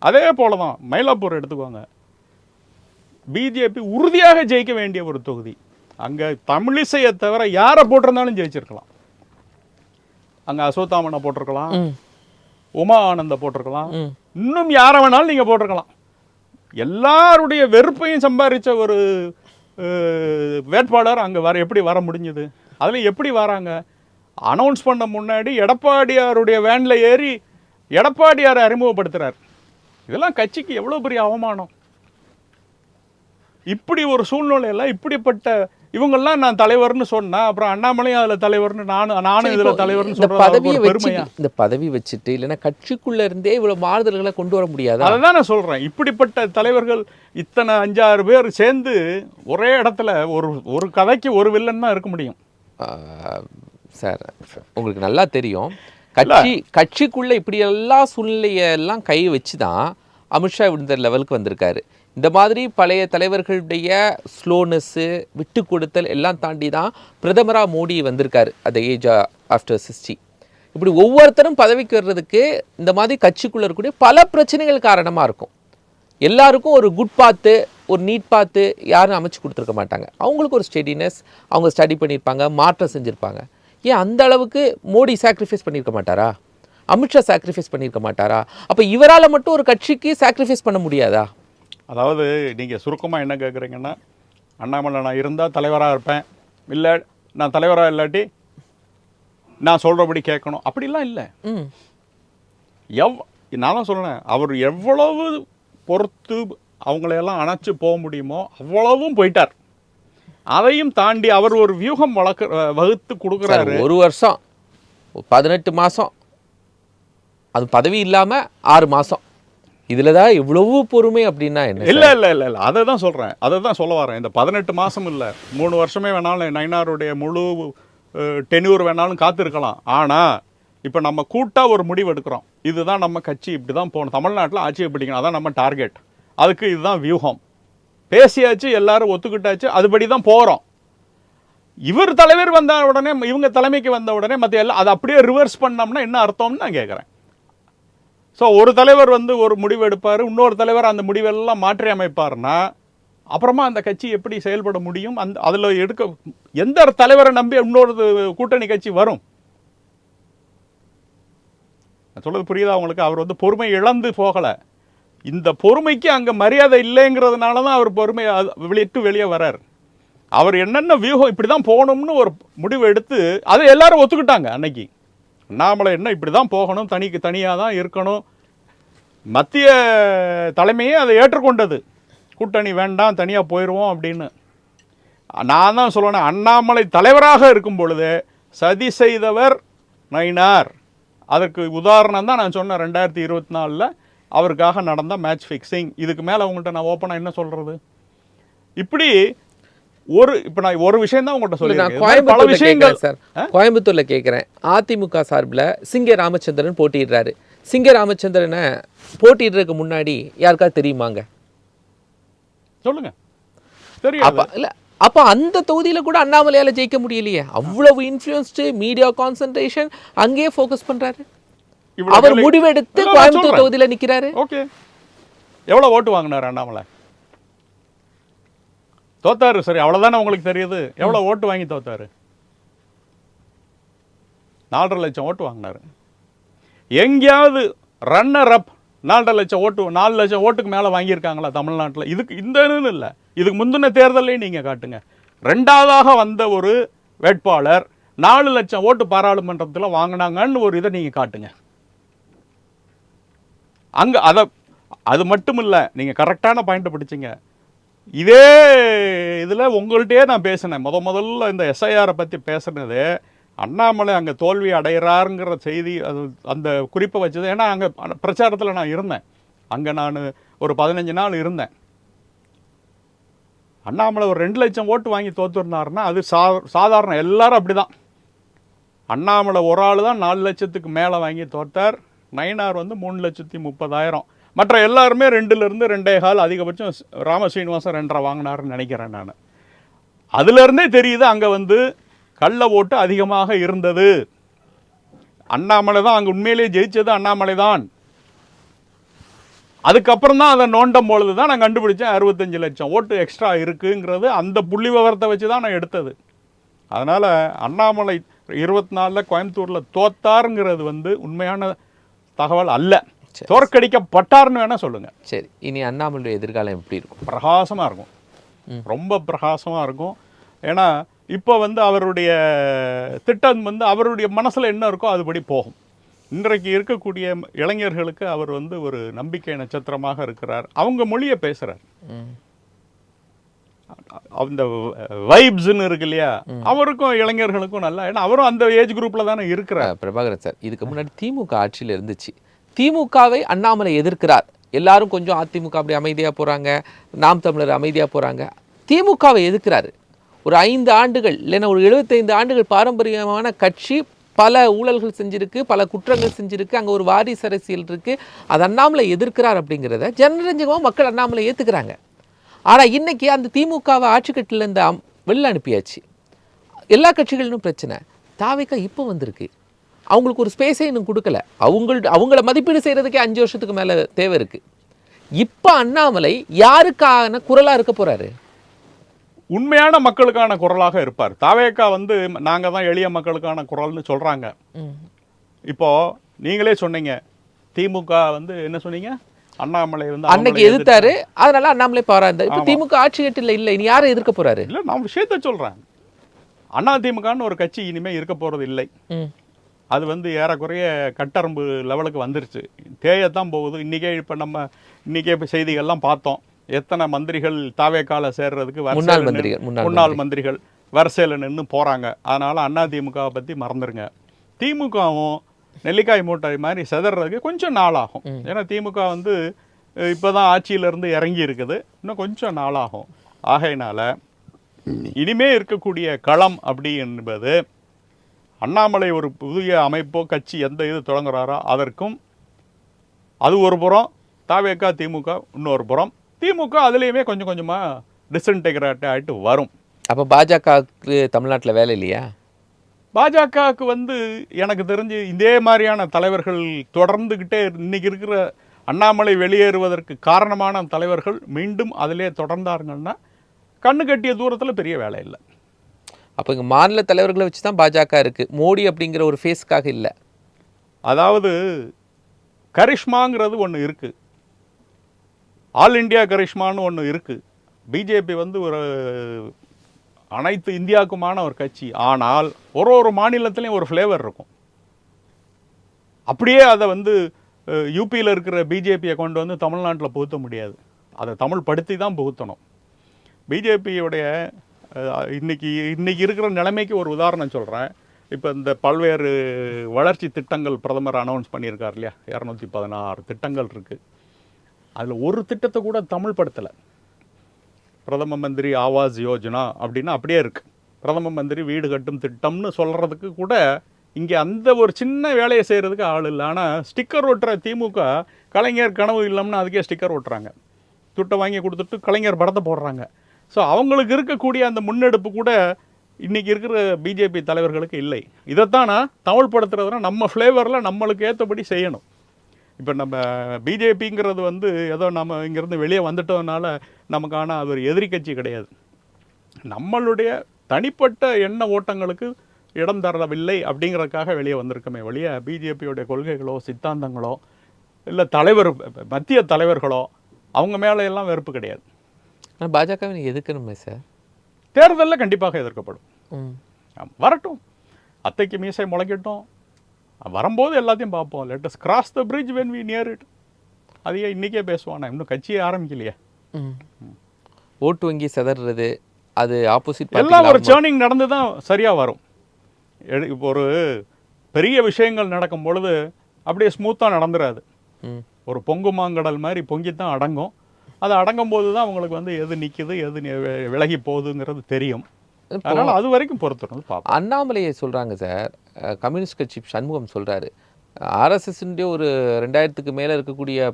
S1: அதே போல தான் மயிலாப்பூர் எடுத்துக்கோங்க. பிஜேபி உறுதியாக ஜெயிக்க வேண்டிய ஒரு தொகுதி. அங்கே தமிழிசையை தவிர யாரை போட்டிருந்தாலும் ஜெயிச்சிருக்கலாம். அங்கே அசோத்தாமனை போட்டிருக்கலாம், உமா ஆனந்த போட்டிருக்கலாம், இன்னும் யாரை வேணாலும் நீங்கள் போட்டிருக்கலாம். எல்லாருடைய வெறுப்பையும் சம்பாதிச்ச ஒரு வேட்பாளர் அங்கே எப்படி வர முடிஞ்சது? அதில் எப்படி வராங்க? அனௌன்ஸ் பண்ண முன்னாடி எடப்பாடியாருடைய வேனில் ஏறி எடப்பாடியாரை அறிமுகப்படுத்துகிறார். இதெல்லாம் கட்சிக்கு எவ்வளோ பெரிய அவமானம். இப்படி ஒரு சூழ்நிலையில் இப்படிப்பட்ட இவங்கெல்லாம் நான் தலைவர்னு சொன்னா அப்புறம் அண்ணாமலையும் அதில் தலைவர்னு நானும் இதில் தலைவர்னு சொல்றேன்.
S2: இந்த பதவி வச்சுட்டு இல்லைன்னா கட்சிக்குள்ள இருந்தே இவ்வளவு மாறுதல்களை கொண்டு வர முடியாது. அதை
S1: தான் நான் சொல்றேன். இப்படிப்பட்ட தலைவர்கள் இத்தனை 5-6 பேர் சேர்ந்து ஒரே இடத்துல ஒரு கதைக்கு ஒரு வில்லன் தான் இருக்க முடியும்.
S2: சார் உங்களுக்கு நல்லா தெரியும், கட்சிக்குள்ள இப்படி எல்லா சூழ்நிலையெல்லாம் கை வச்சு தான் அமித்ஷா இந்த லெவலுக்கு வந்திருக்காரு. இந்த மாதிரி பழைய தலைவர்களுடைய ஸ்லோனஸ்ஸு விட்டு கொடுத்தல் எல்லாம் தாண்டி தான் பிரதமராக மோடி வந்திருக்காரு at the age after 60. இப்படி ஒவ்வொருத்தரும் பதவிக்கு வர்றதுக்கு இந்த மாதிரி கட்சிக்குள்ளே இருக்கக்கூடிய பல பிரச்சனைகள் காரணமாக இருக்கும். எல்லாருக்கும் ஒரு குட் பாத்து ஒரு நீட் பாத்து யாரும் அமைச்சு கொடுத்துருக்க மாட்டாங்க. அவங்களுக்கு ஒரு ஸ்டெடினஸ், அவங்க ஸ்டடி பண்ணியிருப்பாங்க, மாற்றம் செஞ்சுருப்பாங்க. ஏன் அந்த அளவுக்கு மோடி சாக்ரிஃபைஸ் பண்ணியிருக்க மாட்டாரா? அமித்ஷா சாக்ரிஃபைஸ் பண்ணியிருக்க மாட்டாரா? அப்போ இவரால் மட்டும் ஒரு கட்சிக்கு சாக்ரிஃபைஸ் பண்ண முடியாதா?
S1: அதாவது நீங்கள் சுருக்கமாக என்ன கேட்குறீங்கன்னா, அண்ணாமலை நான் இருந்தால் தலைவராக இருப்பேன், இல்லை நான் தலைவராக இல்லாட்டி நான் சொல்கிறபடி கேட்கணும், அப்படிலாம் இல்லை. நான் தான் சொல்கிறேன், அவர் எவ்வளவு பொறுத்து அவங்களையெல்லாம் அணைச்சி போக முடியுமோ அவ்வளவும் போயிட்டார். அதையும் தாண்டி அவர் ஒரு வியூகம் வகுத்து கொடுக்குறாரு.
S2: ஒரு வருஷம் 18 மாதம் அது பதவி இல்லாமல் 6 மாதம், இதில் தான் இவ்வளவு பொறுமை அப்படின்னா என்ன?
S1: இல்லை அதை தான் சொல்கிறேன், அதை தான் சொல்ல வரேன். இந்த 18 மாதம் இல்லை, 3 வருஷமே வேணாலும் நயினாருடைய முழு டென்யூர் வேணாலும் காத்திருக்கலாம். ஆனால் இப்போ நம்ம கூட்டாக ஒரு முடிவு எடுக்கிறோம், இதுதான் நம்ம கட்சி இப்படி தான் போகணும், தமிழ்நாட்டில் ஆட்சியை பிடிக்கணும், அதான் நம்ம டார்கெட், அதுக்கு இதுதான் வியூகம், பேசியாச்சு, எல்லாரும் ஒத்துக்கிட்டாச்சு, அதுபடி தான் போகிறோம். இவர் தலைவர் வந்த உடனே, இவங்க தலைமைக்கு வந்த உடனே மற்ற எல்லாம் அதை அப்படியே ரிவர்ஸ் பண்ணோம்னா என்ன அர்த்தம்னு நான் கேட்குறேன். ஸோ ஒரு தலைவர் ஒரு முடிவு எடுப்பார், இன்னொரு தலைவர் அந்த முடிவெல்லாம் மாற்றி அமைப்பார்னா அப்புறமா அந்த கட்சி எப்படி செயல்பட முடியும்? அதில் எந்த தலைவரை நம்பி இன்னொரு கூட்டணி கட்சி வரும்? நான் சொல்றது புரியுதா அவங்களுக்கு? அவர் பொறுமை இழந்து போகலை, இந்த பொறுமைக்கு அங்கே மரியாதை இல்லைங்கிறதுனால தான் அவர் பொறுமையை விட்டு வெளியே வர்றார். அவர் என்னென்ன வியூகம் இப்படி தான் போகணும்னு ஒரு முடிவு எடுத்து அதை எல்லாரும் ஒத்துக்கிட்டாங்க. அன்னைக்கு அண்ணாமலை என்ன இப்படி தான் போகணும், தனியாக தான் இருக்கணும், மத்திய தலைமையே அதை ஏற்றுக்கொண்டது, கூட்டணி வேண்டாம் தனியாக போயிடுவோம் அப்படின்னு. நான் தான் சொல்லணும், அண்ணாமலை தலைவராக இருக்கும் பொழுது சதி செய்தவர் நயினார். அதற்கு உதாரணம் தான் நான் சொன்னேன் 2024 அவருக்காக நடந்த மேட்ச் ஃபிக்ஸிங். இதுக்கு மேலே அவங்கள்ட்ட நான் ஓப்பனாக என்ன சொல்கிறது? இப்படி இப்போ நான் ஒரு விஷயம் தான் உங்கள்கிட்ட சொல்லியிருக்கேன், பல விஷயங்கள்.
S2: சார் கோயம்புத்தூர்ல கேட்குறேன், அதிமுக சார்பில் சிங்க ராமச்சந்திரன் போட்டிடுறாரு. சிங்க ராமச்சந்திரனை போட்டிடுறதுக்கு முன்னாடி யாருக்காவது தெரியுமாங்க?
S1: சொல்லுங்க. தெரியும்.
S2: இல்லை, அப்போ அந்த தொகுதியில் கூட அண்ணாமலையால் ஜெயிக்க முடியலையே. அவ்வளவு இன்ஃப்ளூயன்ஸ்டு, மீடியா கான்சன்ட்ரேஷன், அங்கேயே ஃபோக்கஸ் பண்ணுறாரு. அவர் முடிவெடுத்து கோயம்புத்தூர் தொகுதியில் நிற்கிறாரு.
S1: ஓகே, எவ்வளோ ஓட்டு வாங்கினார் அண்ணாமலை? தோத்தாரு, சரி, அவ்வளோதானே உங்களுக்கு தெரியுது. எவ்வளோ ஓட்டு வாங்கி தோத்தாரு? 4.5 லட்சம் ஓட்டு வாங்கினாரு. எங்கேயாவது ரன்னர் அப் 4.5 லட்சம் ஓட்டு, 4 லட்சம் ஓட்டுக்கு மேலே வாங்கியிருக்காங்களா தமிழ்நாட்டில்? இந்த இல்லை, இதுக்கு முந்தின தேர்தலையும் நீங்கள் காட்டுங்க. 2ஆவதாக வந்த ஒரு வேட்பாளர் 4 லட்சம் ஓட்டு பாராளுமன்றத்தில் வாங்கினாங்கன்னு ஒரு இதை நீங்கள் காட்டுங்க. அங்கே அது மட்டும் இல்லை, நீங்கள் கரெக்டான பாயிண்ட்டை பிடிச்சிங்க. இதே இதில் உங்கள்கிட்டயே நான் பேசினேன், முதல்ல இந்த எஸ்ஐஆரை பற்றி பேசுனது, அண்ணாமலை அங்கே தோல்வி அடைகிறாருங்கிற செய்தி, அது அந்த குறிப்பை வச்சது. ஏன்னா அங்கே பிரச்சாரத்தில் நான் இருந்தேன், அங்கே நான் ஒரு 15 நாள் இருந்தேன். அண்ணாமலை ஒரு 2 லட்சம் ஓட்டு வாங்கி தோற்றுருந்தாருன்னா அது சாதாரணம், எல்லாரும் அப்படி தான். அண்ணாமலை ஒரு ஆள் தான் 4 லட்சத்துக்கு மேலே வாங்கி தோற்றார். நயினார் 3,30,000. மற்ற எல்லாருமே 2லேருந்து 2.25, அதிகபட்சம் ராம ஸ்ரீனிவாசன் 2.5 வாங்கினாருன்னு நினைக்கிறேன் நான். அதுலேருந்தே தெரியுது அங்கே கள்ள ஓட்டு அதிகமாக இருந்தது. அண்ணாமலை தான் அங்கே உண்மையிலேயே ஜெயிச்சது அண்ணாமலை தான். அதுக்கப்புறம் தான் அதை நோண்டும் பொழுது தான் நான் கண்டுபிடிச்சேன் 65 லட்சம் ஓட்டு எக்ஸ்ட்ரா இருக்குங்கிறது அந்த புள்ளி விவரத்தை வச்சு தான் நான் எடுத்தது. அதனால் அண்ணாமலை 24 கோயம்புத்தூரில் தோத்தாருங்கிறது வந்து உண்மையான தகவல் அல்ல. தோற்கடிக்கப்பட்டார்னு வேணால் சொல்லுங்கள்.
S2: சரி, இனி அண்ணாமலையோட எதிர்காலம் எப்படி இருக்கும்?
S1: பிரகாசமாக இருக்கும், ரொம்ப பிரகாசமாக இருக்கும். ஏன்னா இப்போ வந்து அவருடைய திட்டம் வந்து அவருடைய மனசில் என்ன இருக்கோ அதுபடி போகும். இன்றைக்கு இருக்கக்கூடிய இளைஞர்களுக்கு அவர் வந்து ஒரு நம்பிக்கை நட்சத்திரமாக இருக்கிறார். அவங்க மொழியை பேசுகிறார். அந்த வைப்ஸ்ன்னு இருக்கு இல்லையா, அவருக்கும் இளைஞர்களுக்கும் நல்லா. ஏன்னா அவரும் அந்த ஏஜ் குரூப்பில் தானே இருக்கிறார்.
S2: பிரபாகரன் சார், இதுக்கு முன்னாடி திமுக ஆட்சியில் இருந்துச்சு. திமுகவை அண்ணாமலை எதிர்க்கிறார். எல்லாரும் கொஞ்சம் அதிமுக அப்படி அமைதியாக போகிறாங்க, நாம் தமிழர் அமைதியாக போகிறாங்க. திமுகவை எதிர்க்கிறாரு. ஒரு 5 ஆண்டுகள் இல்லைன்னா ஒரு 75 ஆண்டுகள் பாரம்பரியமான கட்சி பல ஊழல்கள் செஞ்சுருக்கு, பல குற்றங்கள் செஞ்சுருக்கு, அங்கே ஒரு வாரிசு அரசியல் இருக்குது. அது அண்ணாமலை எதிர்க்கிறார் அப்படிங்கிறத ஜனரஞ்சகமாக மக்கள் அண்ணாமலை ஏற்றுக்கிறாங்க. ஆனால் இன்றைக்கி அந்த திமுகவை ஆட்சிக்கட்டிலேருந்து வெளில அனுப்பியாச்சு. எல்லா கட்சிகளிலும் பிரச்சனை. தாவேக்கா இப்போ வந்திருக்கு, அவங்களுக்கு ஒரு ஸ்பேஸே இன்னும் கொடுக்கல. அவங்கள மதிப்பீடு செய்கிறதுக்கே 5 வருஷத்துக்கு மேலே தேவை இருக்குது. இப்போ அண்ணாமலை யாருக்கான குரலாக இருக்க போகிறாரு?
S1: உண்மையான மக்களுக்கான குரலாக இருப்பார். தாவேக்கா வந்து நாங்கள் தான் எளிய மக்களுக்கான குரல்னு சொல்கிறாங்க. இப்போ நீங்களே சொன்னீங்க, திமுக வந்து என்ன சொன்னீங்க, அண்ணாமலை வந்து
S2: அன்னைக்கு எதிர்த்தாரு, அதனால அண்ணாமலை பாராந்தார். இப்போ திமுக ஆட்சி கட்டில் இல்லை, இனி யாரை எதிர்க்க போறாரு?
S1: இல்லை, நான் விஷயத்த சொல்கிறேன். அண்ணா திமுகன்னு ஒரு கட்சி இனிமேல் இருக்க போகிறது இல்லை. அது வந்து ஏறக்குறைய கட்டரம்பு லெவலுக்கு வந்துருச்சு, தேயத்தான் போகுது. இன்றைக்கே இப்போ செய்திகள்லாம் பார்த்தோம். எத்தனை மந்திரிகள் தாவேக்கால சேர்றதுக்கு முன்னாள் மந்திரிகள் வரிசையில் நின்று போகிறாங்க. அதனால் அதிமுகவை பற்றி மறந்துடுங்க. திமுகவும் நெல்லிக்காய் மூட்டை மாதிரி செதறதுக்கு கொஞ்சம் நாளாகும். ஏன்னா திமுக வந்து இப்போ தான் ஆட்சியிலேருந்து இறங்கி இருக்குது, இன்னும் கொஞ்சம் நாளாகும். ஆகையினால இனிமே இருக்கக்கூடிய களம் அப்படி என்பது அண்ணாமலை ஒரு புதிய அமைப்போ கட்சி எந்த இது தொடங்குறாரோ அதற்கும் அது ஒரு புறம், தாவேக்கா திமுக இன்னொரு புறம். திமுக அதுலேயுமே கொஞ்சம் கொஞ்சமாக டிஸ்இன்டெகிரேட் ஆகிட்டு வரும்.
S2: அப்போ பாஜகவுக்கு தமிழ்நாட்டில் வேலை இல்லையா?
S1: பாஜகவுக்கு வந்து எனக்கு தெரிஞ்சு இதே மாதிரியான தலைவர்கள் தொடர்ந்துக்கிட்டே, இன்னைக்கு இருக்கிற அண்ணாமலை வெளியேறுவதற்கு காரணமான தலைவர்கள் மீண்டும் அதிலே தொடர்ந்தாருங்கன்னா கண்ணு கட்டிய தூரத்தில் பெரிய வேலை இல்லை.
S2: அப்போ இங்கே மாநில தலைவர்களை வச்சு தான் பாஜக இருக்குது, மோடி அப்படிங்கிற ஒரு ஃபேஸ்க்காக இல்லை.
S1: அதாவது கரிஷ்மாங்கிறது ஒன்று இருக்குது, ஆல் இண்டியா கரிஷ்மான்னு ஒன்று இருக்குது. பிஜேபி வந்து ஒரு அனைத்து இந்தியாவுக்குமான ஒரு கட்சி. ஆனால் ஒரு மாநிலத்திலையும் ஒரு ஃப்ளேவர் இருக்கும். அப்படியே அதை வந்து யூபியில் இருக்கிற பிஜேபியை கொண்டு வந்து தமிழ்நாட்டில் புகுத்த முடியாது. அதை தமிழ் படுத்தி தான் புகுத்தணும். பிஜேபியோடைய இன்னைக்கு இருக்கிற நிலைமைக்கு ஒரு உதாரணம் சொல்கிறேன். இப்போ இந்த பல்வேறு வளர்ச்சி திட்டங்கள் பிரதமர் அனௌன்ஸ் பண்ணியிருக்கார் இல்லையா, 216 திட்டங்கள் இருக்குது. அதில் ஒரு திட்டத்தை கூட தமிழ் படுத்தலை. பிரதம மந்திரி ஆவாஸ் யோஜனா அப்படின்னா அப்படியே இருக்குது. பிரதம மந்திரி வீடு கட்டும் திட்டம்னு சொல்கிறதுக்கு கூட இங்கே அந்த ஒரு சின்ன வேலையை செய்கிறதுக்கு ஆள் இல்லை. ஆனால் ஸ்டிக்கர் ஒட்டுற திமுக கலைஞர் கனவு இல்லைன்னு அதுக்கே ஸ்டிக்கர் ஒட்டுறாங்க. துட்டை வாங்கி கொடுத்துட்டு கலைஞர் படத்தை போடுறாங்க. ஸோ அவங்களுக்கு இருக்கக்கூடிய அந்த முன்னெடுப்பு கூட இன்றைக்கி இருக்கிற பிஜேபி தலைவர்களுக்கு இல்லை. இதைத்தான் நான் தமிழ் படுத்துறதுனா நம்ம ஃப்ளேவரில் நம்மளுக்கு ஏற்றபடி செய்யணும். இப்போ நம்ம பிஜேபிங்கிறது வந்து ஏதோ நம்ம இங்கேருந்து வெளியே வந்துட்டோம்னால நமக்கான அது ஒரு எதிரி கட்சி கிடையாது. நம்மளுடைய தனிப்பட்ட எண்ண ஓட்டங்களுக்கு இடம் தரவில்லை அப்படிங்கிறதுக்காக வெளியே வந்திருக்கமே வெளியே பிஜேபியோடைய கொள்கைகளோ சித்தாந்தங்களோ இல்லை மத்திய தலைவர்களோ அவங்க மேலே எல்லாம் வெறுப்பு கிடையாது.
S2: ஆனால் பாஜகவை எதிர்க்கணுமே சார்.
S1: தேர்தலில் கண்டிப்பாக எதிர்க்கப்படும். வரட்டும், அத்தைக்கு மீசை முளைக்கட்டும், வரும்போது எல்லாத்தையும் பார்ப்போம். Let us cross the bridge when we near it. அதையே இன்றைக்கே பேசுவானா, இன்னும் கட்சியே ஆரம்பிக்கலையே.
S2: ஓட்டு வங்கி செதறது, அது ஆப்போசிட்
S1: எல்லாம் ஒரு சேர்னிங் நடந்து தான் சரியாக வரும். இப்போ ஒரு பெரிய விஷயங்கள் நடக்கும் பொழுது அப்படியே ஸ்மூத்தாக நடந்துடாது. ஒரு பொங்குமாங்கடல் மாதிரி பொங்கித்தான் அடங்கும். அது அடங்கும் போது தான் அவங்களுக்கு வந்து எது நிற்குது எது விலகி போகுதுங்கிறது தெரியும். அதனால் அது வரைக்கும் பொறுத்துறது பார்ப்போம்.
S2: அண்ணாமலையை சொல்கிறாங்க சார், கம்யூனிஸ்ட் கட்சி சண்முகம் சொல்கிறாரு, ஆர்எஸ்எஸ்னுடைய ஒரு 2000க்கு மேலே இருக்கக்கூடிய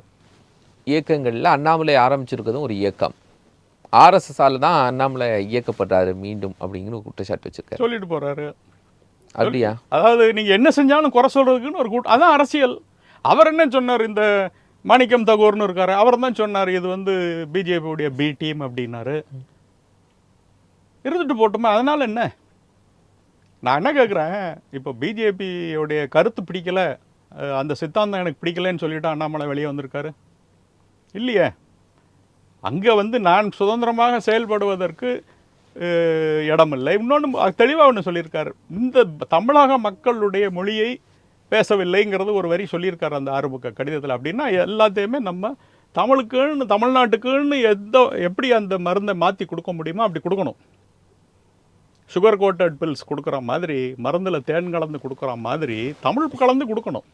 S2: இயக்கங்களில் அண்ணாமலை ஆரம்பிச்சிருக்கிறதும் ஒரு இயக்கம், ஆர்எஸ்எஸ்ஸால் தான் அண்ணாமலை இயக்கப்படுறாரு மீண்டும் அப்படிங்கிற ஒரு குற்றச்சாட்டு வச்சுருக்காரு.
S1: சொல்லிட்டு போகிறாரு.
S2: அப்படியா?
S1: அதாவது நீங்கள் என்ன செஞ்சாலும் குறை சொல்கிறதுக்குன்னு ஒரு கூட்டம், அதான் அரசியல். அவர் என்ன சொன்னார், இந்த மாணிக்கம் தகோர்னு இருக்காரு, அவர் தான் சொன்னார் இது வந்து பிஜேபியுடைய பி டீம் அப்படின்னாரு. இருந்துட்டு போட்டுமா, அதனால் என்ன? நான் என்ன கேட்குறேன், இப்போ பிஜேபியோடைய கருத்து பிடிக்கல, அந்த சித்தாந்தம் எனக்கு பிடிக்கலன்னு சொல்லிட்டு அண்ணாமலை வெளியே வந்திருக்காரு இல்லையே. அங்கே வந்து நான் சுதந்திரமாக செயல்படுவதற்கு இடமில்லை. இன்னொன்று தெளிவாக ஒன்று சொல்லியிருக்காரு, இந்த தமிழக மக்களுடைய மொழியை பேசவில்லைங்கிறது ஒரு வரி சொல்லியிருக்காரு அந்த ஆறுமுக கடிதத்தில். அப்படின்னா எல்லாத்தையுமே நம்ம தமிழுக்குன்னு, தமிழ்நாட்டுக்குன்னு எப்படி அந்த மருந்தை மாற்றி கொடுக்க முடியுமோ அப்படி கொடுக்கணும். சுகர் கோட்டட் பில்ஸ் கொடுக்குற மாதிரி, மருந்தில் தேன் கலந்து கொடுக்குற மாதிரி தமிழ் கலந்து கொடுக்கணும்.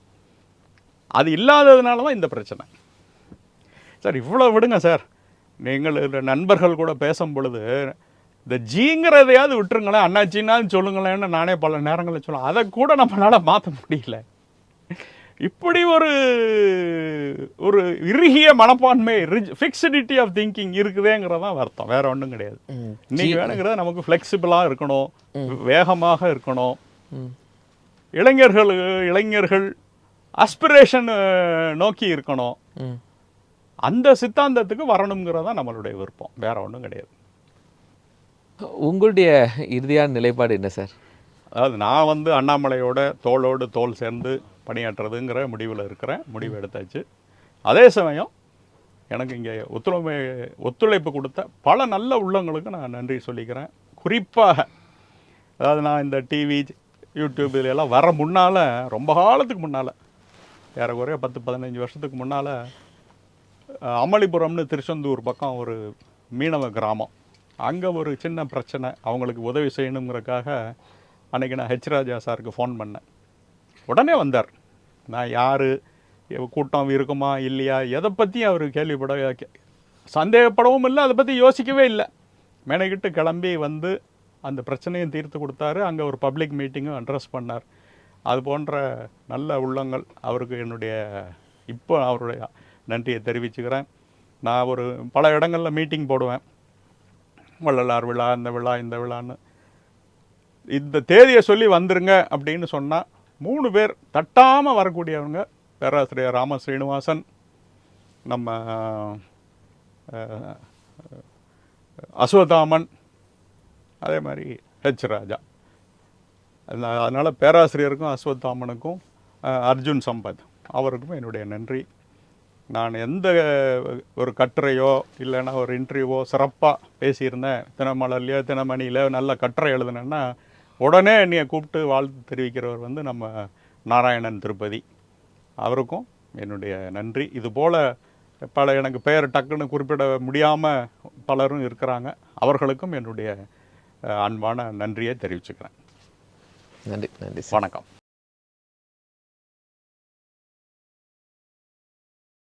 S1: அது இல்லாததுனால தான் இந்த பிரச்சனை. சார் இவ்வளோ விடுங்க சார், நீங்கள் நண்பர்கள் கூட பேசும் பொழுது இந்த ஜிங்கிறதையாவது விட்டுருங்களேன், அண்ணாச்சின்னான்னு சொல்லுங்களேன்னு நானே பல நேரங்களில் சொல்லுவேன். அதை கூட நம்மளால் மாற்ற முடியல. இப்படி ஒரு இறுகிய மனப்பான்மை, ஃபிக்ஸிடிட்டி ஆஃப் திங்கிங் இருக்குதேங்கிறதான் அர்த்தம், வேற ஒன்றும் கிடையாது. இன்னைக்கு வேணுங்கிறத நமக்கு ஃப்ளெக்சிபிளாக இருக்கணும், வேகமாக இருக்கணும். இளைஞர்கள் அஸ்பிரேஷன் நோக்கி இருக்கணும். அந்த சித்தாந்தத்துக்கு வரணுங்கிறதா நம்மளுடைய விருப்பம், வேற ஒன்றும் கிடையாது.
S2: உங்களுடைய இறுதியான நிலைப்பாடு என்ன சார்?
S1: அதாவது நான் வந்து அண்ணாமலையோட தோளோடு தோள் சேர்ந்து பணியாற்றுறதுங்கிற முடிவில் இருக்கிறேன். முடிவு எடுத்தாச்சு. அதே சமயம் எனக்கு இங்கே ஒத்துழைப்பு கொடுத்த பல நல்ல உள்ளங்களுக்கு நான் நன்றி சொல்லிக்கிறேன். குறிப்பாக அதாவது நான் இந்த டிவி, யூடியூப் இதிலெல்லாம் வர முன்னால், ரொம்ப காலத்துக்கு முன்னால், ஏறக்குறைய 10-15 வருஷத்துக்கு முன்னால், அமளிபுரம்னு திருச்செந்தூர் பக்கம் ஒரு மீனவ கிராமம், அங்கே ஒரு சின்ன பிரச்சனை, அவங்களுக்கு உதவி செய்யணுங்கிறதுக்காக அன்றைக்கி நான் ஹெச் ராஜா சாருக்கு ஃபோன் பண்ணேன். உடனே வந்தார். நான் யார், கூட்டம் இருக்குமா இல்லையா, எதை பற்றியும் அவர் சந்தேகப்படவும் இல்லை, அதை பற்றி யோசிக்கவே இல்லை. மெனக்கிட்டு கிளம்பி வந்து அந்த பிரச்சனையும் தீர்த்து கொடுத்தாரு. அங்கே ஒரு பப்ளிக் மீட்டிங்கும் அட்ரஸ் பண்ணார். அது போன்ற நல்ல உள்ளங்கள் அவருக்கு என்னுடைய இப்போ அவருடைய நன்றியை தெரிவிச்சுக்கிறேன். நான் ஒரு பல இடங்களில் மீட்டிங் போடுவேன், வள்ளலார் விழா, இந்த விழா, இந்த விழான்னு. இந்த தேதியை சொல்லி வந்துருங்க அப்படின்னு சொன்னால் 3 பேர் தட்டாமல் வரக்கூடியவங்க, பேராசிரியர் ராம ஸ்ரீனிவாசன், நம்ம அஸ்வத்தாமன், அதே மாதிரி ஹெச் ராஜா. அதனால் பேராசிரியருக்கும் அஸ்வத்தாமனுக்கும் அர்ஜுன் சம்பத் அவருக்கும் என்னுடைய நன்றி. நான் எந்த ஒரு கட்டுரையோ இல்லைன்னா ஒரு இன்டர்வியூவோ சிறப்பாக பேசியிருந்தேன், தினமலர்லையோ தினமணியிலோ நல்ல கட்டுரை எழுதுனேன்னா உடனே என்னையை கூப்பிட்டு வாழ்த்து தெரிவிக்கிறவர் வந்து நம்ம நாராயணன் திருப்பதி. அவருக்கும் என்னுடைய நன்றி. இதுபோல் பல எனக்கு பெயர் டக்குன்னு குறிப்பிட முடியாமல் பலரும் இருக்கிறாங்க. அவர்களுக்கும் என்னுடைய அன்பான நன்றியை தெரிவிச்சுக்கிறேன்.
S2: நன்றி.
S1: வணக்கம்.